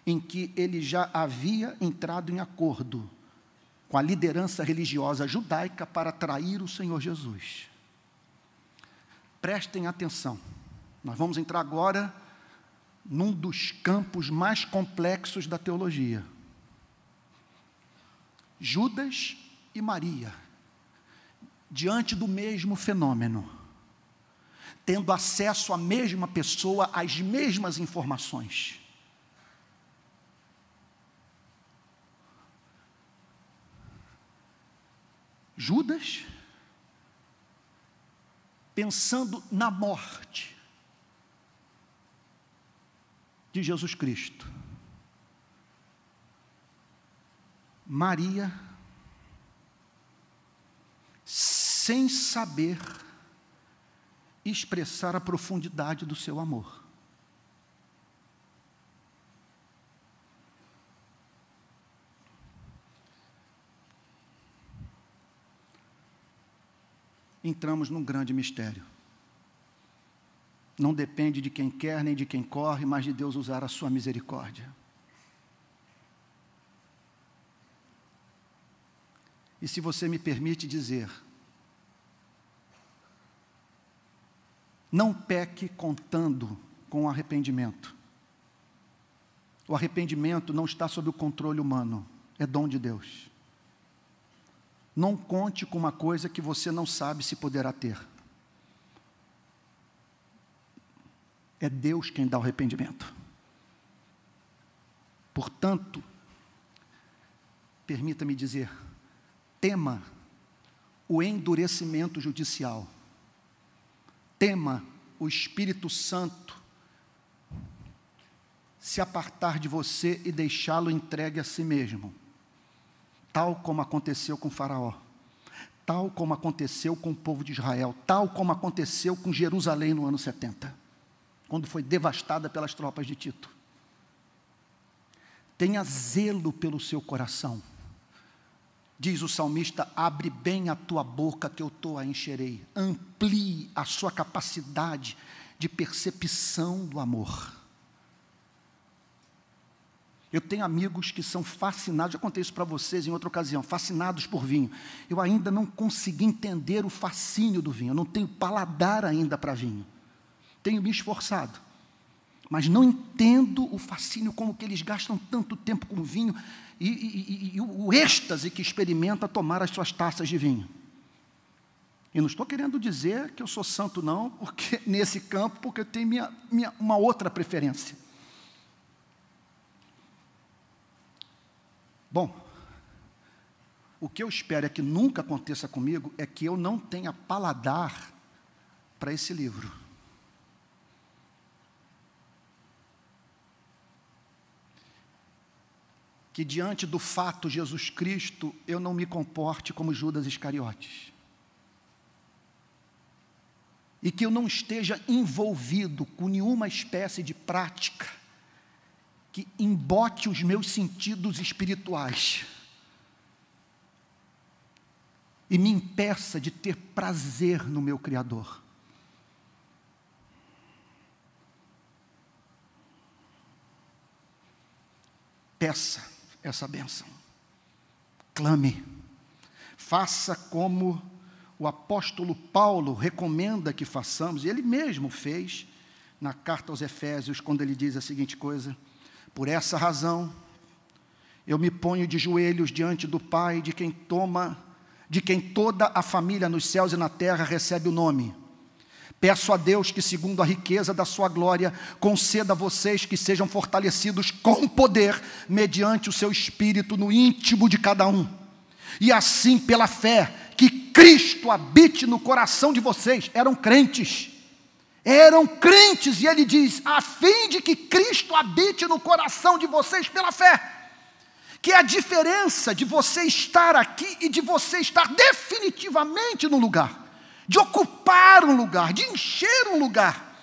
em que ele já havia entrado em acordo com a liderança religiosa judaica para trair o Senhor Jesus. Prestem atenção, nós vamos entrar agora num dos campos mais complexos da teologia. Judas e Maria, diante do mesmo fenômeno, tendo acesso à mesma pessoa, às mesmas informações. Judas, pensando na morte de Jesus Cristo. Maria, sem saber expressar a profundidade do seu amor. Entramos num grande mistério. Não depende de quem quer nem de quem corre, mas de Deus usar a sua misericórdia. E se você me permite dizer, não peque contando com o arrependimento. O arrependimento não está sob o controle humano, é dom de Deus. Não conte com uma coisa que você não sabe se poderá ter. É Deus quem dá o arrependimento. Portanto, permita-me dizer, tema o endurecimento judicial. Tema o Espírito Santo se apartar de você e deixá-lo entregue a si mesmo. Tal como aconteceu com Faraó, tal como aconteceu com o povo de Israel, tal como aconteceu com Jerusalém no ano 70, quando foi devastada pelas tropas de Tito. Tenha zelo pelo seu coração. Diz o salmista, abre bem a tua boca que eu a encherei. Amplie a sua capacidade de percepção do amor. Eu tenho amigos que são fascinados, já contei isso para vocês em outra ocasião, fascinados por vinho. Eu ainda não consegui entender o fascínio do vinho, eu não tenho paladar ainda para vinho. Tenho me esforçado. mas não entendo o fascínio como que eles gastam tanto tempo com vinho e o êxtase que experimenta tomar as suas taças de vinho. E não estou querendo dizer que eu sou santo não, porque nesse campo, porque eu tenho uma outra preferência. Bom, o que eu espero é que nunca aconteça comigo é que eu não tenha paladar para esse livro. Que diante do fato Jesus Cristo, eu não me comporte como Judas Iscariotes. E que eu não esteja envolvido com nenhuma espécie de prática que embote os meus sentidos espirituais e me impeça de ter prazer no meu Criador. Peça essa bênção, clame, faça como o apóstolo Paulo recomenda que façamos, e ele mesmo fez na carta aos Efésios, quando ele diz a seguinte coisa: por essa razão, eu me ponho de joelhos diante do Pai, de quem toda a família nos céus e na terra recebe o nome. Peço a Deus que, segundo a riqueza da sua glória, conceda a vocês que sejam fortalecidos com poder, mediante o seu Espírito no íntimo de cada um. E assim, pela fé, que Cristo habite no coração de vocês. Eram crentes, e ele diz, a fim de que Cristo habite no coração de vocês pela fé. Que é a diferença de você estar aqui e de você estar definitivamente no lugar. De ocupar um lugar, de encher um lugar,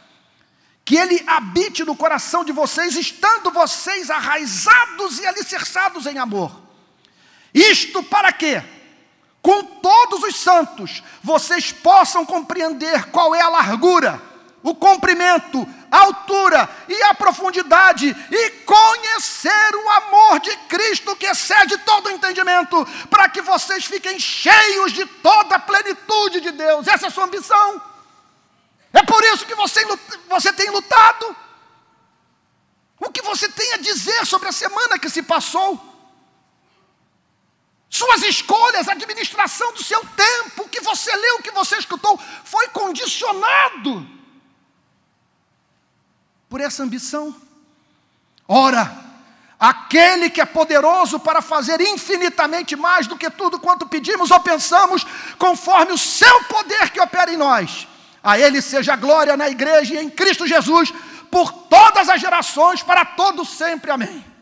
que Ele habite no coração de vocês, estando vocês arraizados e alicerçados em amor. Isto para quê? Com todos os santos, vocês possam compreender qual é a largura, o comprimento, a altura e a profundidade, e conhecer o amor de Cristo que excede todo o entendimento, para que vocês fiquem cheios de toda a plenitude de Deus. Essa é a sua ambição. É por isso que você tem lutado. O que você tem a dizer sobre a semana que se passou? Suas escolhas, a administração do seu tempo, o que você leu, o que você escutou, foi condicionado por essa ambição. Ora, aquele que é poderoso para fazer infinitamente mais do que tudo quanto pedimos ou pensamos, conforme o seu poder que opera em nós, a Ele seja a glória na igreja e em Cristo Jesus, por todas as gerações, para todos sempre. Amém.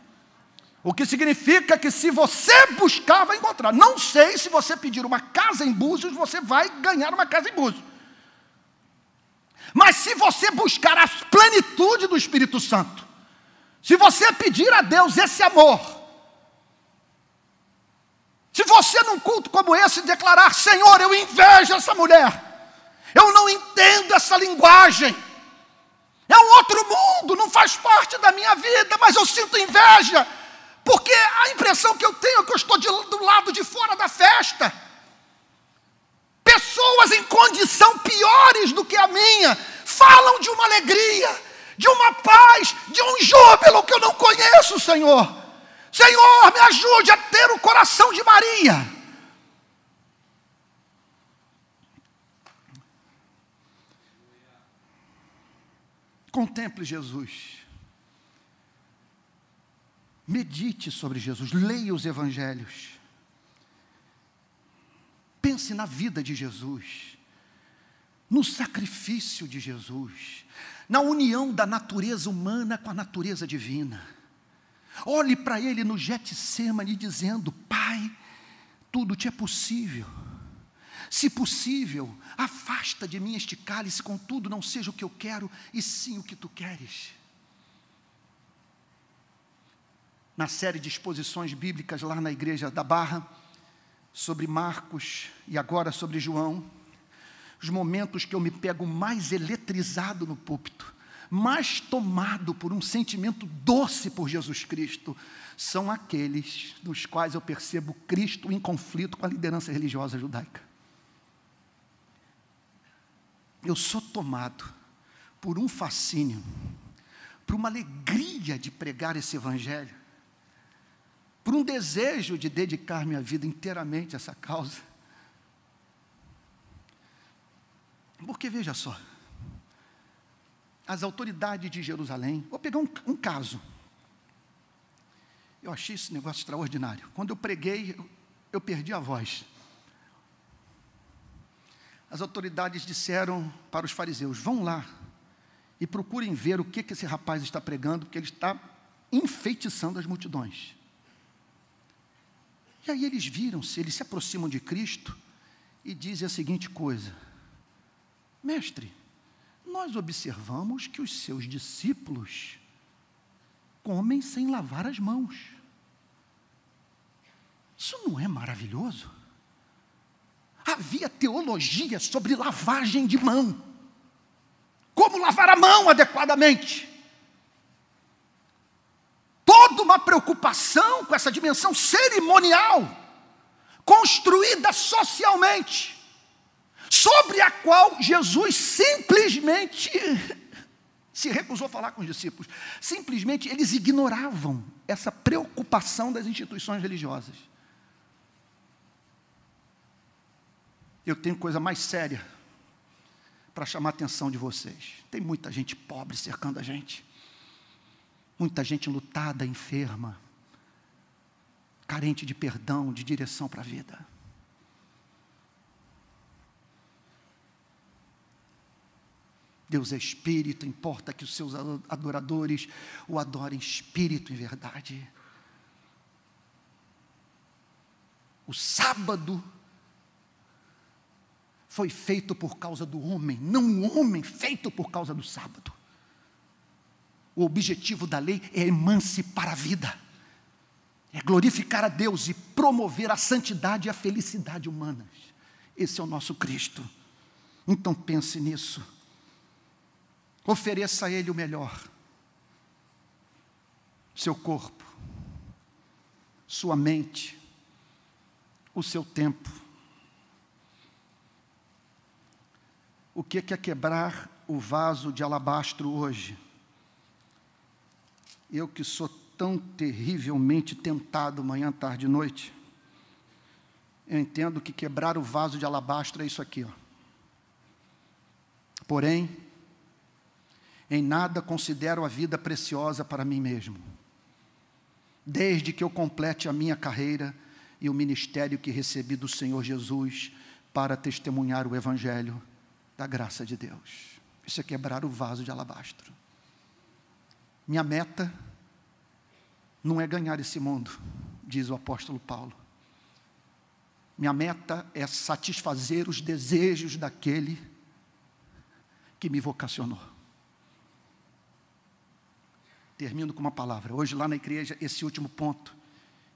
O que significa que se você buscar, vai encontrar. Não sei se você pedir uma casa em Búzios, você vai ganhar uma casa em Búzios. Mas se você buscar a plenitude do Espírito Santo, se você pedir a Deus esse amor, se você num culto como esse declarar, Senhor, eu invejo essa mulher, eu não entendo essa linguagem, é um outro mundo, não faz parte da minha vida, mas eu sinto inveja, porque a impressão que eu tenho é que eu estou do lado de fora da festa. Pessoas em condição piores do que a minha falam de uma alegria, de uma paz, de um júbilo que eu não conheço, Senhor. Senhor, me ajude a ter o coração de Maria. Contemple Jesus. Medite sobre Jesus, leia os evangelhos. Pense na vida de Jesus, no sacrifício de Jesus, na união da natureza humana com a natureza divina. Olhe para Ele no Getsêmani dizendo, Pai, tudo te é possível. Se possível, afasta de mim este cálice, contudo não seja o que eu quero, e sim o que tu queres. Na série de exposições bíblicas lá na Igreja da Barra, sobre Marcos e agora sobre João, os momentos que eu me pego mais eletrizado no púlpito, mais tomado por um sentimento doce por Jesus Cristo, são aqueles nos quais eu percebo Cristo em conflito com a liderança religiosa judaica. Eu sou tomado por um fascínio, por uma alegria de pregar esse evangelho, por um desejo de dedicar minha vida inteiramente a essa causa. Porque veja só, as autoridades de Jerusalém, vou pegar um caso, eu achei esse negócio extraordinário. Quando eu preguei, eu perdi a voz. As autoridades disseram para os fariseus: vão lá e procurem ver o que esse rapaz está pregando, porque ele está enfeitiçando as multidões. E aí eles viram-se, eles se aproximam de Cristo e dizem a seguinte coisa: mestre, nós observamos que os seus discípulos comem sem lavar as mãos. Isso não é maravilhoso? Havia teologia sobre lavagem de mão. Como lavar a mão adequadamente. Toda uma preocupação com essa dimensão cerimonial, construída socialmente, sobre a qual Jesus simplesmente se recusou a falar com os discípulos. Simplesmente eles ignoravam essa preocupação das instituições religiosas. Eu tenho coisa mais séria para chamar a atenção de vocês. Tem muita gente pobre cercando a gente. Muita gente enlutada, enferma, carente de perdão, de direção para a vida. Deus é espírito, importa que os seus adoradores o adorem espírito e verdade. O sábado foi feito por causa do homem, não o homem feito por causa do sábado. O objetivo da lei é emancipar a vida, é glorificar a Deus e promover a santidade e a felicidade humanas. Esse é o nosso Cristo. Então pense nisso. Ofereça a Ele o melhor. Seu corpo, sua mente, o seu tempo. O que é quebrar o vaso de alabastro hoje? Eu que sou tão terrivelmente tentado manhã, tarde e noite, eu entendo que quebrar o vaso de alabastro é isso aqui, ó. Porém, em nada considero a vida preciosa para mim mesmo, desde que eu complete a minha carreira e o ministério que recebi do Senhor Jesus para testemunhar o Evangelho da graça de Deus. Isso é quebrar o vaso de alabastro. Minha meta não é ganhar esse mundo, diz o apóstolo Paulo. Minha meta é satisfazer os desejos daquele que me vocacionou. Termino com uma palavra. Hoje lá na igreja, esse último ponto,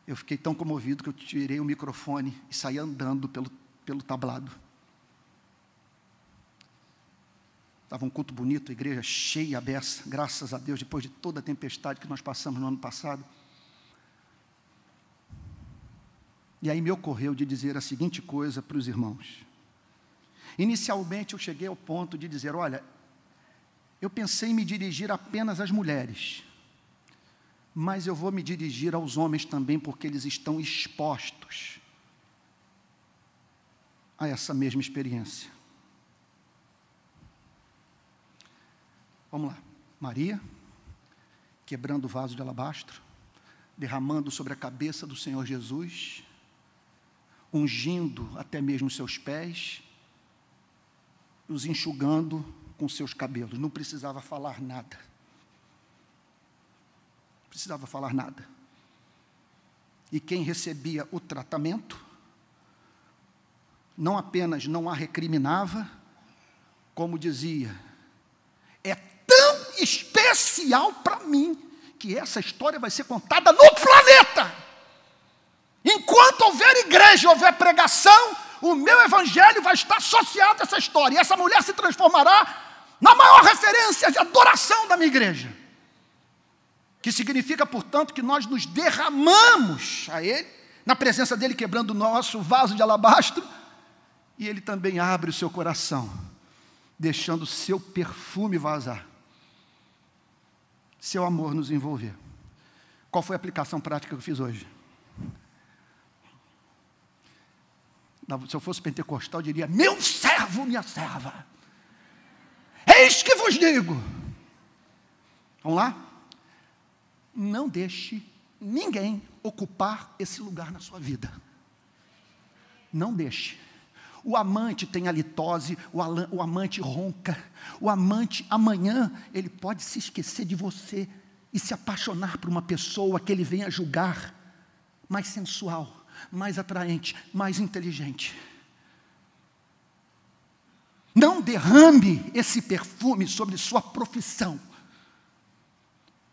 eu fiquei tão comovido que eu tirei o microfone e saí andando pelo tablado. Estava um culto bonito, a igreja cheia, beça, graças a Deus, depois de toda a tempestade que nós passamos no ano passado. E aí me ocorreu de dizer a seguinte coisa para os irmãos. Inicialmente eu cheguei ao ponto de dizer: olha, eu pensei em me dirigir apenas às mulheres, mas eu vou me dirigir aos homens também, porque eles estão expostos a essa mesma experiência. Vamos lá. Maria, quebrando o vaso de alabastro, derramando sobre a cabeça do Senhor Jesus, ungindo até mesmo os seus pés, os enxugando com seus cabelos. Não precisava falar nada. Não precisava falar nada. E quem recebia o tratamento, não apenas não a recriminava, como dizia: é tão especial para mim, que essa história vai ser contada no planeta. Enquanto houver igreja, houver pregação, o meu evangelho vai estar associado a essa história. E essa mulher se transformará na maior referência de adoração da minha igreja. Que significa, portanto, que nós nos derramamos a Ele, na presença dEle, quebrando o nosso vaso de alabastro, e Ele também abre o seu coração, deixando o seu perfume vazar. seu amor nos envolver. Qual foi a aplicação prática que eu fiz hoje? Se eu fosse pentecostal, eu diria: meu servo, minha serva, eis que vos digo. Vamos lá? Não deixe ninguém ocupar esse lugar na sua vida. Não deixe. O amante tem halitose, o amante ronca, o amante amanhã, ele pode se esquecer de você e se apaixonar por uma pessoa que ele venha julgar mais sensual, mais atraente, mais inteligente. Não derrame esse perfume sobre sua profissão.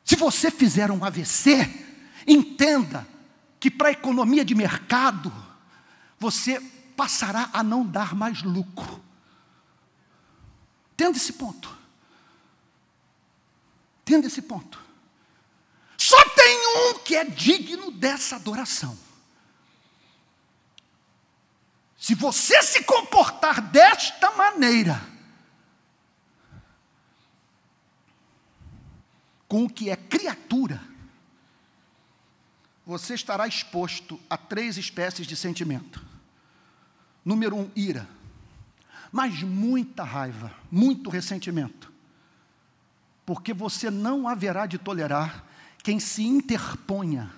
Se você fizer um AVC, entenda que para a economia de mercado, você passará a não dar mais lucro. Entenda esse ponto. Entenda esse ponto. Só tem um que é digno dessa adoração. Se você se comportar desta maneira, com o que é criatura, você estará exposto a 3 espécies de sentimento. Número 1, ira, mas muita raiva, muito ressentimento, porque você não haverá de tolerar quem se interponha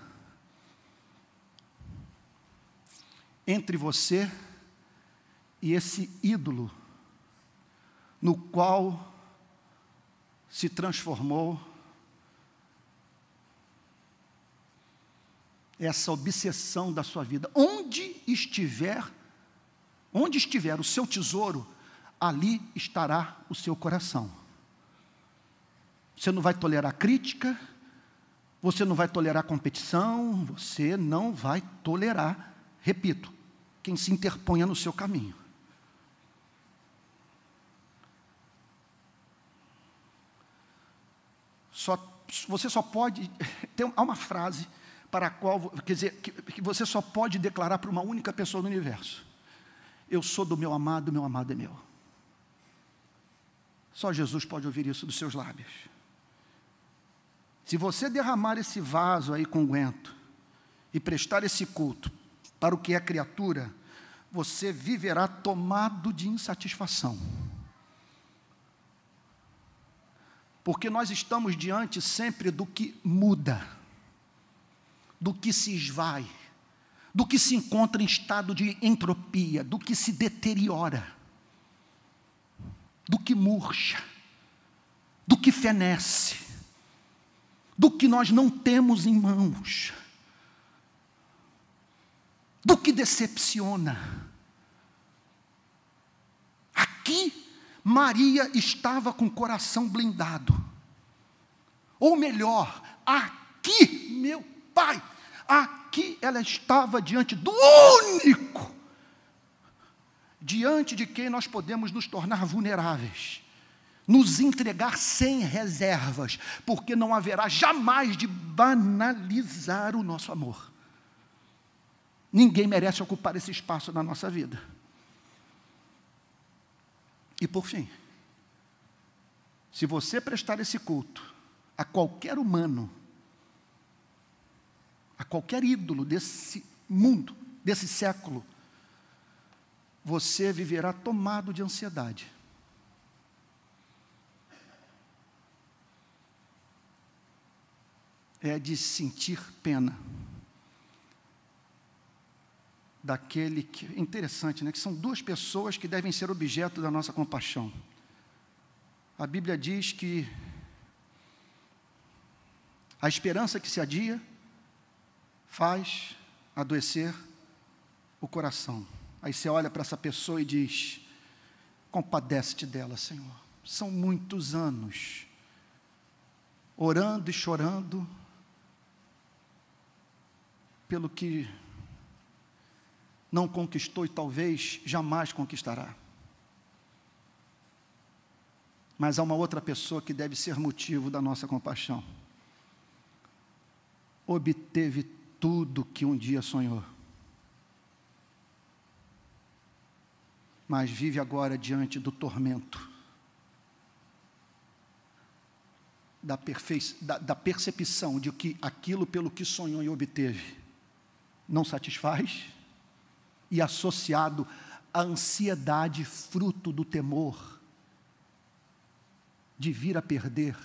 entre você e esse ídolo no qual se transformou essa obsessão da sua vida. Onde estiver o seu tesouro, ali estará o seu coração. Você não vai tolerar crítica, você não vai tolerar competição, você não vai tolerar, repito, quem se interponha no seu caminho. Você só pode, há uma frase para a qual, quer dizer, que você só pode declarar para uma única pessoa no universo: eu sou do meu amado é meu. Só Jesus pode ouvir isso dos seus lábios. Se você derramar esse vaso aí com unguento e prestar esse culto para o que é criatura, você viverá tomado de insatisfação. Porque nós estamos diante sempre do que muda, do que se esvai, do que se encontra em estado de entropia, do que se deteriora, do que murcha, do que fenece, do que nós não temos em mãos, do que decepciona. Aqui, Maria estava com o coração blindado. Ou melhor, aqui, meu Pai, aqui ela estava diante do único, diante de quem nós podemos nos tornar vulneráveis, nos entregar sem reservas, porque não haverá jamais de banalizar o nosso amor. Ninguém merece ocupar esse espaço na nossa vida. E por fim, se você prestar esse culto a qualquer humano, a qualquer ídolo desse mundo, desse século, você viverá tomado de ansiedade. É de sentir pena daquele que... É interessante, né? Que são 2 pessoas que devem ser objeto da nossa compaixão. A Bíblia diz que a esperança que se adia faz adoecer o coração. Aí você olha para essa pessoa e diz: compadece-te dela, Senhor. São muitos anos orando e chorando pelo que não conquistou e talvez jamais conquistará. Mas há uma outra pessoa que deve ser motivo da nossa compaixão. Obteve tudo que um dia sonhou, mas vive agora diante do tormento. da percepção de que aquilo pelo que sonhou e obteve não satisfaz, e associado à ansiedade fruto do temor de vir a perder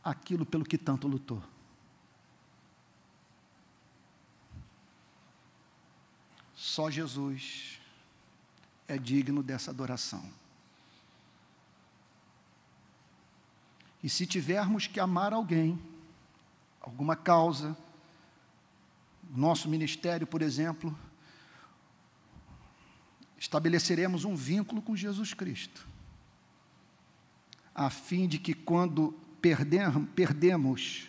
aquilo pelo que tanto lutou. Só Jesus é digno dessa adoração. E se tivermos que amar alguém, alguma causa, nosso ministério, por exemplo, estabeleceremos um vínculo com Jesus Cristo, a fim de que quando perdermos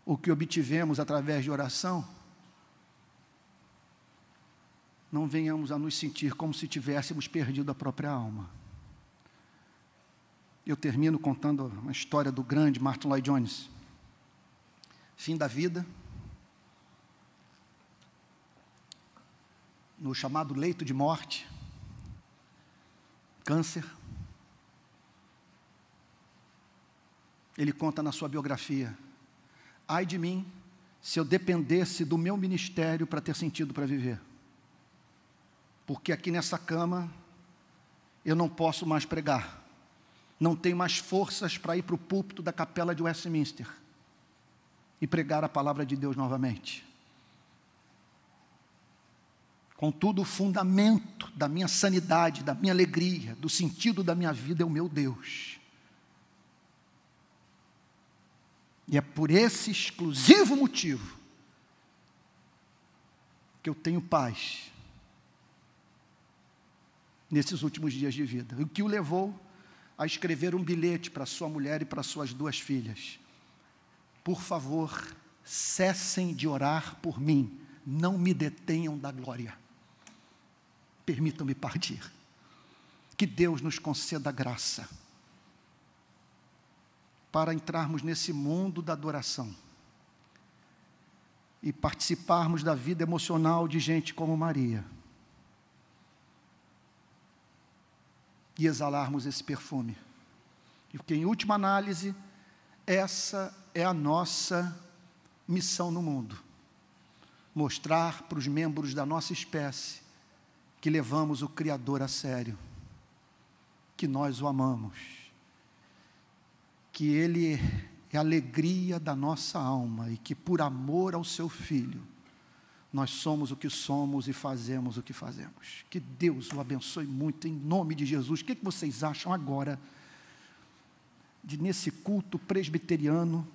o que obtivemos através de oração, não venhamos a nos sentir como se tivéssemos perdido a própria alma. Eu termino contando uma história do grande Martyn Lloyd-Jones. Fim da vida, no chamado leito de morte, câncer. Ele conta na sua biografia: ai de mim, se eu dependesse do meu ministério para ter sentido para viver. Porque aqui nessa cama, eu não posso mais pregar. Não tenho mais forças para ir para o púlpito da capela de Westminster e pregar a palavra de Deus novamente. Contudo, o fundamento da minha sanidade, da minha alegria, do sentido da minha vida é o meu Deus. E é por esse exclusivo motivo que eu tenho paz nesses últimos dias de vida. O que o levou a escrever um bilhete para sua mulher e para suas 2 filhas: por favor, cessem de orar por mim, não me detenham da glória, permitam-me partir. Que Deus nos conceda graça para entrarmos nesse mundo da adoração e participarmos da vida emocional de gente como Maria, e exalarmos esse perfume. E porque, em última análise, essa é a nossa missão no mundo: mostrar para os membros da nossa espécie que levamos o Criador a sério, que nós o amamos, que Ele é a alegria da nossa alma e que, por amor ao Seu Filho, nós somos o que somos e fazemos o que fazemos. Que Deus o abençoe muito, em nome de Jesus. O que vocês acham agora de, nesse culto presbiteriano,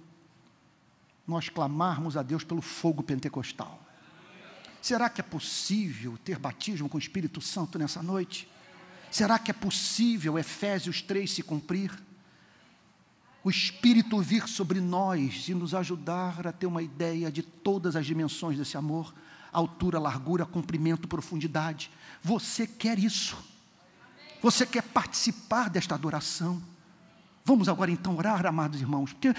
nós clamarmos a Deus pelo fogo pentecostal? Será que é possível ter batismo com o Espírito Santo nessa noite? Será que é possível Efésios 3 se cumprir? O Espírito vir sobre nós e nos ajudar a ter uma ideia de todas as dimensões desse amor: altura, largura, comprimento, profundidade. Você quer isso? Você quer participar desta adoração? Vamos agora então orar, amados irmãos, porque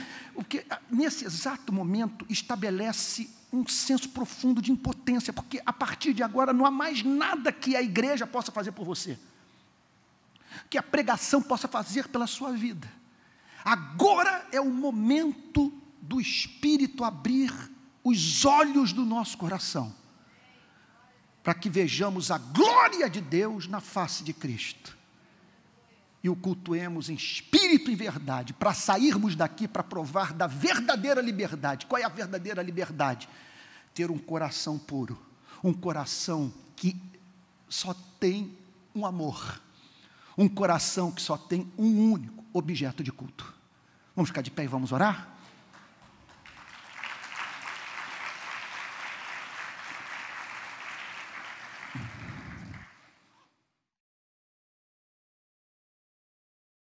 nesse exato momento estabelece um senso profundo de impotência, porque a partir de agora não há mais nada que a igreja possa fazer por você, que a pregação possa fazer pela sua vida. Agora é o momento do Espírito abrir os olhos do nosso coração, para que vejamos a glória de Deus na face de Cristo, e o cultuemos em espírito e verdade, para sairmos daqui para provar da verdadeira liberdade. Qual é a verdadeira liberdade? Ter um coração puro, um coração que só tem um amor, um coração que só tem um único objeto de culto. Vamos ficar de pé e vamos orar?